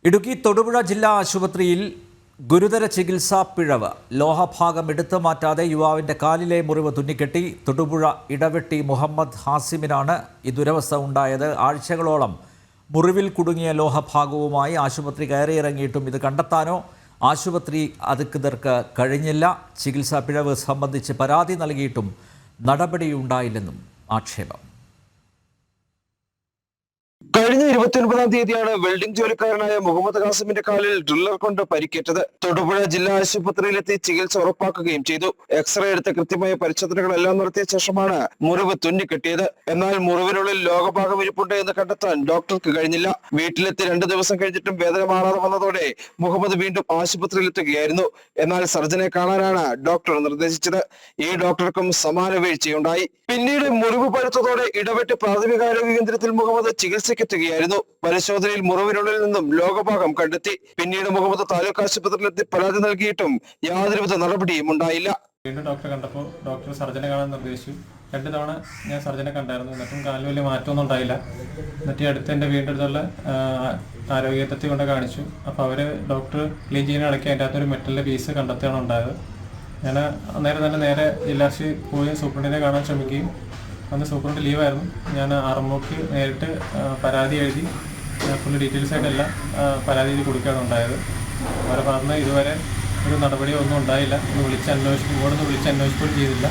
ഇടുക്കി തൊടുപുഴ ജില്ലാ ആശുപത്രിയിൽ ഗുരുതര ചികിത്സാ പിഴവ്. ലോഹഭാഗം എടുത്തു മാറ്റാതെ യുവാവിൻ്റെ കാലിലെ മുറിവ് തുന്നിക്കെട്ടി. തൊടുപുഴ ഇടവെട്ടി മുഹമ്മദ് ഹാസിമിനാണ് ഈ ദുരവസ്ഥ ഉണ്ടായത്. ആഴ്ചകളോളം മുറിവിൽ കുടുങ്ങിയ ലോഹഭാഗവുമായി ആശുപത്രി കയറിയിറങ്ങിയിട്ടും ഇത് കണ്ടെത്താനോ ആശുപത്രി അധികൃതർക്ക് കഴിഞ്ഞില്ല. ചികിത്സാ പിഴവ് സംബന്ധിച്ച് പരാതി നൽകിയിട്ടും നടപടിയുണ്ടായില്ലെന്നും ആക്ഷേപം. കഴിഞ്ഞ 29-ാം തീയതിയാണ് വെൽഡിംഗ് ജോലിക്കാരനായ മുഹമ്മദ് ഹാസിമിന്റെ കാലിൽ ഡ്രില്ലർ കൊണ്ട് പരിക്കേറ്റത്. തൊടുപുഴ ജില്ലാ ആശുപത്രിയിലെത്തി ചികിത്സ ഉറപ്പാക്കുകയും ചെയ്തു. എക്സ്റേ എടുത്ത കൃത്യമായ പരിശോധനകളെല്ലാം നടത്തിയ ശേഷമാണ് മുറിവ് തുന്നിക്കെട്ടിയത്. എന്നാൽ മുറിവിനുള്ളിൽ ലോഹഭാഗം ഇരിപ്പുണ്ട് എന്ന് കണ്ടെത്താൻ ഡോക്ടർക്ക് കഴിഞ്ഞില്ല. വീട്ടിലെത്തി 2 ദിവസം കഴിഞ്ഞിട്ടും വേദന മാറാതെ വന്നതോടെ മുഹമ്മദ് വീണ്ടും ആശുപത്രിയിലെത്തുകയായിരുന്നു. എന്നാൽ സർജനെ കാണാനാണ് ഡോക്ടർ നിർദ്ദേശിച്ചത്. ഈ ഡോക്ടർക്കും സമാന വീഴ്ചയുണ്ടായി. പിന്നീട് മുറിവ് പഴുത്തതോടെ ഇടവെട്ട് പ്രാഥമികാരോഗ്യ കേന്ദ്രത്തിൽ മുഹമ്മദ് ചികിത്സയ്ക്കെത്തുകയായിരുന്നു. പരിശോധനയിൽ മുറിവിനുള്ളിൽ നിന്നും ലോഹഭാഗം കണ്ടെത്തി. പിന്നീട് മുഹമ്മദ് താലൂക്ക് ആശുപത്രിയിലെത്തി പരാതി നൽകിയിട്ടും യാതൊരുവിധ നടപടിയും ഉണ്ടായില്ല. വീണ്ടും ഡോക്ടറെ കണ്ടപ്പോൾ ഡോക്ടർ സർജനെ കാണാൻ നിർദ്ദേശിച്ചു. 2 തവണ ഞാൻ സർജനെ കണ്ടായിരുന്നു. എന്നിട്ടും കാലിൽ വലിയ മാറ്റമൊന്നും ഉണ്ടായില്ല. എന്നിട്ട് അടുത്ത് എൻ്റെ വീടിൻ്റെ അടുത്തുള്ള ആരോഗ്യ കേന്ദ്രത്തിൽ കൊണ്ട് കാണിച്ചു. അപ്പോൾ അവർ ഡോക്ടർ ക്ലീൻ ചെയ്യുന്ന ഇടയ്ക്ക് അതിൻ്റെ അകത്തൊരു മെറ്റലിൻ്റെ പീസ് കണ്ടെത്തുകയാണ് ഉണ്ടായത്. ഞാൻ അന്നേരം തന്നെ നേരെ ജില്ലാ പോയി സൂപ്രണ്ടിനെ കാണാൻ ശ്രമിക്കുകയും അന്ന് സൂപ്രണ്ട് ലീവായിരുന്നു. ഞാൻ ആർഎംഒക്ക് നേരിട്ട് പരാതി എഴുതി ഫുൾ ഡീറ്റെയിൽസ് ആയിട്ടെല്ലാം പരാതി എഴുതി കൊടുക്കുകയാണ് ഉണ്ടായത്. അവരെ ഭാഗത്തുനിന്ന് ഇതുവരെ ഒരു നടപടിയോ ഒന്നും ഉണ്ടായില്ല. ഇങ്ങോട്ടൊന്ന് വിളിച്ച് അന്വേഷിക്കുകയും ചെയ്തില്ല.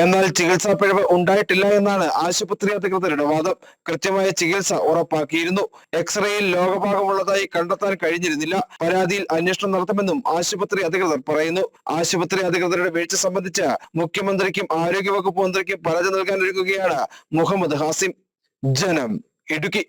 എന്നാൽ ചികിത്സാ പിഴവ് ഉണ്ടായിട്ടില്ല എന്നാണ് ആശുപത്രി അധികൃതരുടെ വാദം. കൃത്യമായ ചികിത്സ ഉറപ്പാക്കിയിരുന്നു. എക്സ്റേയിൽ ലോഹഭാഗമുള്ളതായി കണ്ടെത്താൻ കഴിഞ്ഞിരുന്നില്ല. പരാതിയിൽ അന്വേഷണം നടത്തുമെന്നും ആശുപത്രി അധികൃതർ പറയുന്നു. ആശുപത്രി അധികൃതരുടെ വീഴ്ച സംബന്ധിച്ച് മുഖ്യമന്ത്രിക്കും ആരോഗ്യവകുപ്പ് മന്ത്രിക്കും പരാതി നൽകാൻ ഒരുങ്ങുകയാണ് മുഹമ്മദ് ഹാസിം. ജനം, ഇടുക്കി.